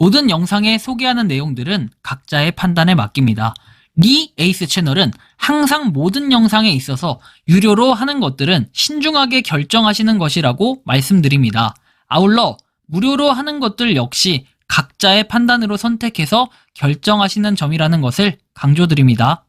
모든 영상에 소개하는 내용들은 각자의 판단에 맡깁니다. 리 에이스 채널은 항상 모든 영상에 있어서 유료로 하는 것들은 신중하게 결정하시는 것이라고 말씀드립니다. 아울러 무료로 하는 것들 역시 각자의 판단으로 선택해서 결정하시는 점이라는 것을 강조드립니다.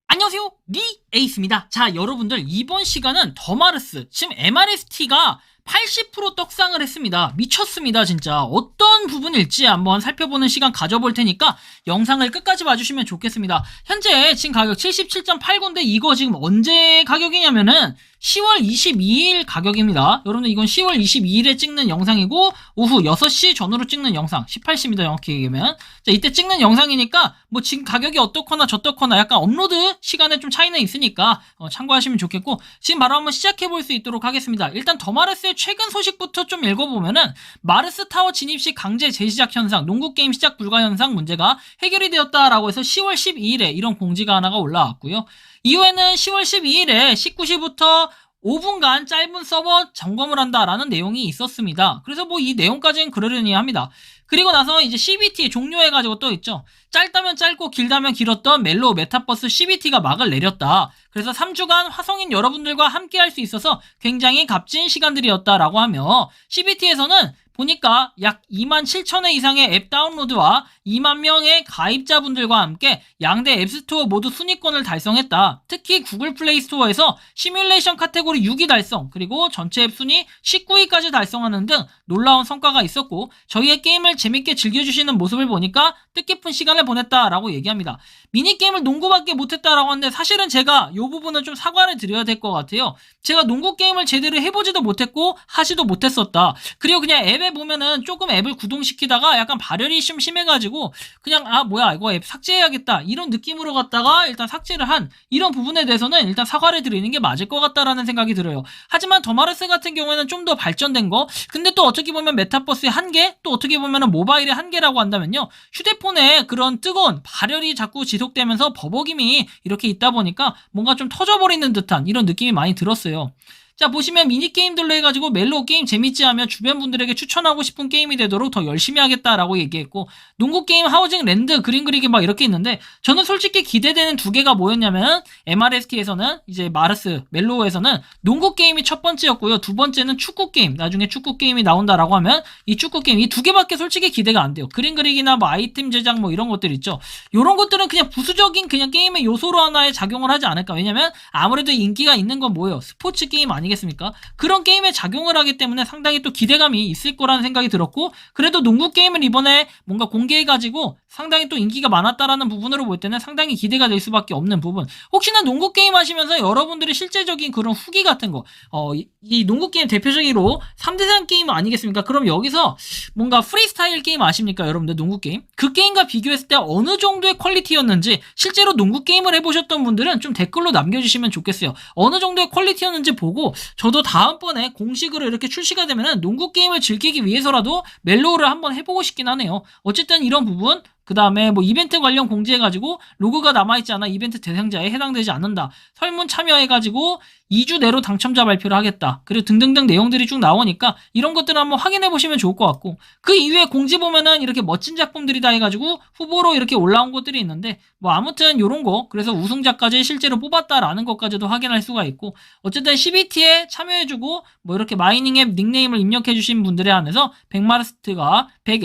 안녕하세요, 리 에이스입니다. 자, 여러분들 이번 시간은 더마르스, 지금 MRST가 80% 떡상을 했습니다. 미쳤습니다, 진짜. 어떤 부분일지 한번 살펴보는 시간 가져볼 테니까 영상을 끝까지 봐주시면 좋겠습니다. 현재 지금 가격 77.89인데 이거 지금 언제 가격이냐면은 10월 22일 가격입니다. 여러분들 이건 10월 22일에 찍는 영상이고 오후 6시 전후로 찍는 영상, 18시입니다, 정확히 얘기하면. 자, 이때 찍는 영상이니까 뭐 지금 가격이 어떻거나 저떻거나 약간 업로드 시간에 좀 차이는 있으니까 참고하시면 좋겠고, 지금 바로 한번 시작해볼 수 있도록 하겠습니다. 일단 더마르스의 최근 소식부터 좀 읽어보면은 마르스 타워 진입 시 강제 재시작 현상, 농구 게임 시작 불가 현상 문제가 해결이 되었다라고 해서 10월 12일에 이런 공지가 하나가 올라왔고요. 이후에는 10월 12일에 19시부터 5분간 짧은 서버 점검을 한다라는 내용이 있었습니다. 그래서 뭐 이 내용까지는 그러려니 합니다. 그리고 나서 이제 CBT 종료해가지고 또 있죠. 짧다면 짧고 길다면 길었던 멜로우 메타버스 CBT가 막을 내렸다. 그래서 3주간 화성인 여러분들과 함께 할 수 있어서 굉장히 값진 시간들이었다라고 하며, CBT에서는 보니까 약 27,000회 이상의 앱 다운로드와 2만 명의 가입자분들과 함께 양대 앱스토어 모두 순위권을 달성했다. 특히 구글 플레이 스토어에서 시뮬레이션 카테고리 6위 달성, 그리고 전체 앱 순위 19위까지 달성하는 등 놀라운 성과가 있었고, 저희의 게임을 재밌게 즐겨주시는 모습을 보니까 뜻깊은 시간을 보냈다라고 얘기합니다. 미니게임을 농구밖에 못했다라고 하는데 사실은 제가 이 부분은 좀 사과를 드려야 될 것 같아요. 제가 농구 게임을 제대로 해보지도 못했고 하지도 못했었다. 그리고 그냥 앱에 보면은 조금 앱을 구동시키다가 약간 발열이 좀 심해가지고 그냥 뭐야 이거 앱 삭제해야겠다 이런 느낌으로 갔다가 일단 삭제를 한 이런 부분에 대해서는 일단 사과를 드리는 게 맞을 것 같다라는 생각이 들어요. 하지만 더마르스 같은 경우에는 좀 더 발전된 거, 근데 또 어떻게 보면 메타버스의 한계, 또 어떻게 보면은 모바일의 한계라고 한다면요, 휴대폰에 그런 뜨거운 발열이 자꾸 지속되면서 버벅임이 이렇게 있다 보니까 뭔가 좀 터져버리는 듯한 이런 느낌이 많이 들었어요. 자, 보시면 미니게임들로 해가지고 멜로우 게임 재밌지 하며 주변 분들에게 추천하고 싶은 게임이 되도록 더 열심히 하겠다라고 얘기했고, 농구게임 하우징 랜드 그림 그리기 막 이렇게 있는데, 저는 솔직히 기대되는 두 개가 뭐였냐면 MRST에서는 이제 마르스 멜로우에서는 농구게임이 첫 번째였고요, 두 번째는 축구게임, 나중에 축구게임이 나온다라고 하면 이 축구게임, 이 두 개밖에 솔직히 기대가 안 돼요. 그림 그리기나 뭐 아이템 제작 뭐 이런 것들 있죠. 이런 것들은 그냥 부수적인 그냥 게임의 요소로 하나에 작용을 하지 않을까. 왜냐면 아무래도 인기가 있는 건 뭐예요, 스포츠 게임 아니겠습니까? 그런 게임에 작용을 하기 때문에 상당히 또 기대감이 있을 거라는 생각이 들었고, 그래도 농구 게임을 이번에 뭔가 공개해가지고 상당히 또 인기가 많았다라는 부분으로 볼 때는 상당히 기대가 될 수밖에 없는 부분. 혹시나 농구 게임 하시면서 여러분들의 실제적인 그런 후기 같은 거, 이 농구 게임 대표적으로 3대3 게임 아니겠습니까? 그럼 여기서 뭔가 프리스타일 게임 아십니까, 여러분들? 농구 게임? 그 게임과 비교했을 때 어느 정도의 퀄리티였는지 실제로 농구 게임을 해보셨던 분들은 좀 댓글로 남겨주시면 좋겠어요. 어느 정도의 퀄리티였는지 보고 저도 다음번에 공식으로 이렇게 출시가 되면은 농구 게임을 즐기기 위해서라도 멜로우를 한번 해보고 싶긴 하네요. 어쨌든 이런 부분, 그 다음에 뭐 이벤트 관련 공지해가지고 로그가 남아있지 않아 이벤트 대상자에 해당되지 않는다, 설문 참여해가지고 2주 내로 당첨자 발표를 하겠다, 그리고 등등등 내용들이 쭉 나오니까 이런 것들을 한번 확인해보시면 좋을 것 같고, 그 이후에 공지 보면은 이렇게 멋진 작품들이다 해가지고 후보로 이렇게 올라온 것들이 있는데, 뭐 아무튼 요런 거, 그래서 우승자까지 실제로 뽑았다라는 것까지도 확인할 수가 있고, 어쨌든 CBT에 참여해주고 뭐 이렇게 마이닝 앱 닉네임을 입력해주신 분들에 한해서 100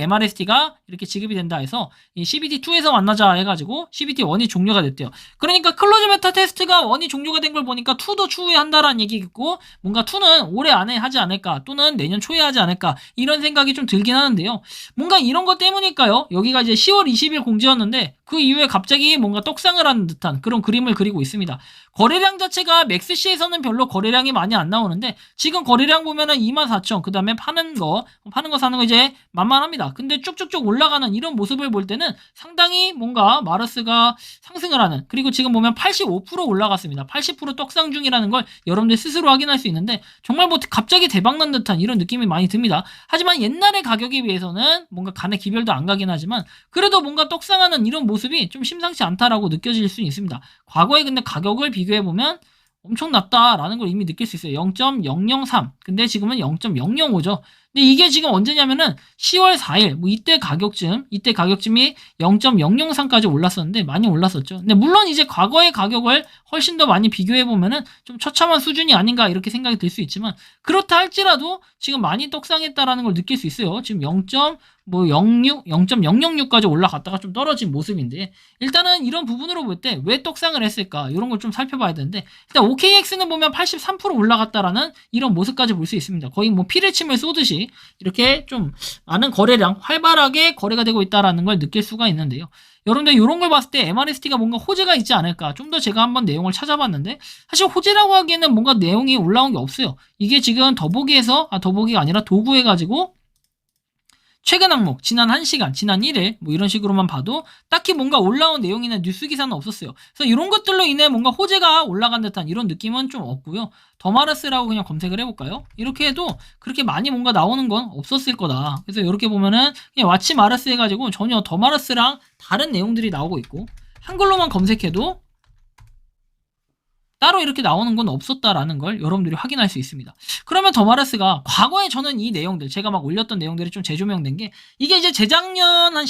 MRST가 이렇게 지급이 된다 해서 이 CBT2에서 만나자 해가지고 CBT1이 종료가 됐대요. 그러니까 클로즈 베타 테스트가 1이 종료가 된 걸 보니까 2도 추후에 한다라는 얘기겠고, 뭔가 2는 올해 안에 하지 않을까, 또는 내년 초에 하지 않을까, 이런 생각이 좀 들긴 하는데요. 뭔가 이런 것 때문일까요? 여기가 이제 10월 20일 공지였는데 그 이후에 갑자기 뭔가 떡상을 하는 듯한 그런 그림을 그리고 있습니다. 거래량 자체가 맥스시에서는 별로 거래량이 많이 안 나오는데 지금 거래량 보면은 24,000, 그 다음에 파는 거 사는 거 이제 만만합니다. 근데 쭉쭉쭉 올라가는 이런 모습을 볼 때는 상당히 뭔가 마르스가 상승을 하는, 그리고 지금 보면 85% 올라갔습니다. 80% 떡상 중이라는 걸 여러분들 스스로 확인할 수 있는데, 정말 뭐 갑자기 대박난 듯한 이런 느낌이 많이 듭니다. 하지만 옛날의 가격에 비해서는 뭔가 간의 기별도 안 가긴 하지만 그래도 뭔가 떡상하는 이런 모습이 좀 심상치 않다라고 느껴질 수 있습니다. 과거에 근데 가격을 비교해보면 엄청 낮다라는 걸 이미 느낄 수 있어요. 0.003. 근데 지금은 0.005죠. 근데 이게 지금 언제냐면은 10월 4일 뭐 이때 가격쯤이 0.003까지 올랐었는데 많이 올랐었죠. 근데 물론 이제 과거의 가격을 훨씬 더 많이 비교해 보면은 좀 처참한 수준이 아닌가 이렇게 생각이 들 수 있지만 그렇다 할지라도 지금 많이 떡상했다라는 걸 느낄 수 있어요. 지금 0.006까지 올라갔다가 좀 떨어진 모습인데 일단은 이런 부분으로 볼 때 왜 떡상을 했을까 이런 걸 좀 살펴봐야 되는데 일단 OKX는 보면 83% 올라갔다라는 이런 모습까지 볼 수 있습니다. 거의 뭐 피를 침을 쏘듯이 이렇게 좀 많은 거래량 활발하게 거래가 되고 있다라는 걸 느낄 수가 있는데요. 여러분들 이런 걸 봤을 때 MRST가 뭔가 호재가 있지 않을까 좀 더 제가 한번 내용을 찾아봤는데 사실 호재라고 하기에는 뭔가 내용이 올라온 게 없어요. 이게 지금 더보기가 아니라 도구해가지고 최근 항목, 지난 1시간, 지난 1일, 뭐 이런 식으로만 봐도 딱히 뭔가 올라온 내용이나 뉴스 기사는 없었어요. 그래서 이런 것들로 인해 뭔가 호재가 올라간 듯한 이런 느낌은 좀 없고요. 더마르스라고 그냥 검색을 해볼까요? 이렇게 해도 그렇게 많이 뭔가 나오는 건 없었을 거다. 그래서 이렇게 보면은 그냥 왓치 마르스 해가지고 전혀 더마르스랑 다른 내용들이 나오고 있고 한글로만 검색해도 따로 이렇게 나오는 건 없었다라는 걸 여러분들이 확인할 수 있습니다. 그러면 더마르스가 과거에 저는 이 내용들 제가 막 올렸던 내용들이 좀 재조명된 게 이게 이제 재작년 한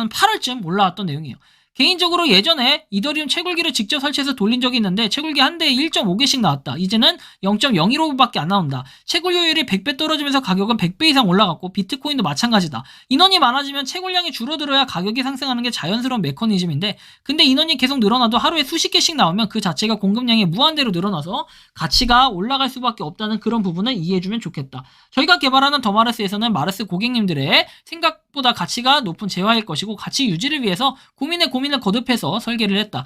8월쯤 올라왔던 내용이에요. 개인적으로 예전에 이더리움 채굴기를 직접 설치해서 돌린 적이 있는데 채굴기 한 대에 1.5개씩 나왔다. 이제는 0.015밖에 안 나온다. 채굴효율이 100배 떨어지면서 가격은 100배 이상 올라갔고 비트코인도 마찬가지다. 인원이 많아지면 채굴량이 줄어들어야 가격이 상승하는 게 자연스러운 메커니즘인데 근데 인원이 계속 늘어나도 하루에 수십 개씩 나오면 그 자체가 공급량이 무한대로 늘어나서 가치가 올라갈 수밖에 없다는 그런 부분을 이해해주면 좋겠다. 저희가 개발하는 더마르스에서는 마르스 고객님들의 생각보다 가치가 높은 재화일 것이고 가치 유지를 위해서 고민을 거듭해서 설계를 했다.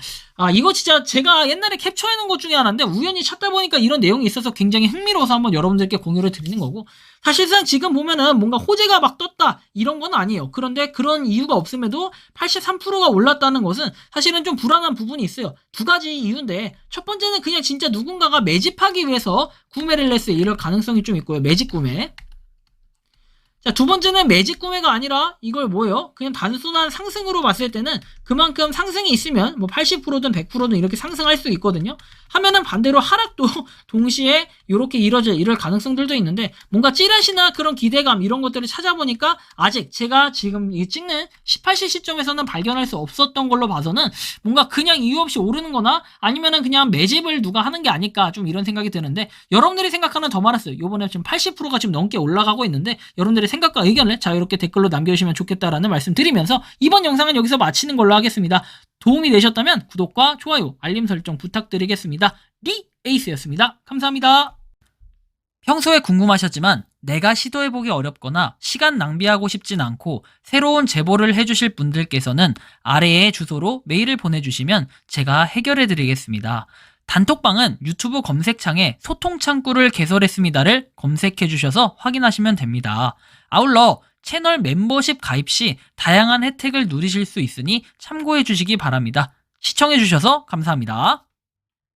이거 진짜 제가 옛날에 캡처해놓은 것 중에 하나인데 우연히 찾다 보니까 이런 내용이 있어서 굉장히 흥미로워서 한번 여러분들께 공유를 드리는 거고 사실상 지금 보면은 뭔가 호재가 막 떴다 이런 건 아니에요. 그런데 그런 이유가 없음에도 83%가 올랐다는 것은 사실은 좀 불안한 부분이 있어요. 두 가지 이유인데 첫 번째는 그냥 진짜 누군가가 매집하기 위해서 구매를 했을 이럴 가능성이 좀 있고요. 매집 구매. 자, 두 번째는 매직 구매가 아니라 이걸 뭐예요? 그냥 단순한 상승으로 봤을 때는 그만큼 상승이 있으면 뭐 80%든 100%든 이렇게 상승할 수 있거든요. 하면은 반대로 하락도 동시에 이렇게 이럴 가능성들도 있는데 뭔가 찌라시나 그런 기대감 이런 것들을 찾아보니까 아직 제가 지금 이 찍는 18시 시점에서는 발견할 수 없었던 걸로 봐서는 뭔가 그냥 이유 없이 오르는 거나 아니면은 그냥 매집을 누가 하는 게 아닐까 좀 이런 생각이 드는데 여러분들이 생각하는 더마르스 요번에 지금 80%가 지금 넘게 올라가고 있는데 여러분들의 생각과 의견을 자유롭게 댓글로 남겨주시면 좋겠다라는 말씀 드리면서 이번 영상은 여기서 마치는 걸로 하겠습니다. 도움이 되셨다면 구독과 좋아요, 알림 설정 부탁드리겠습니다. 에이스였습니다. 감사합니다. 평소에 궁금하셨지만 내가 시도해보기 어렵거나 시간 낭비하고 싶진 않고 새로운 제보를 해주실 분들께서는 아래의 주소로 메일을 보내주시면 제가 해결해드리겠습니다. 단톡방은 유튜브 검색창에 소통창구를 개설했습니다를 검색해주셔서 확인하시면 됩니다. 아울러 채널 멤버십 가입 시 다양한 혜택을 누리실 수 있으니 참고해 주시기 바랍니다. 시청해 주셔서 감사합니다.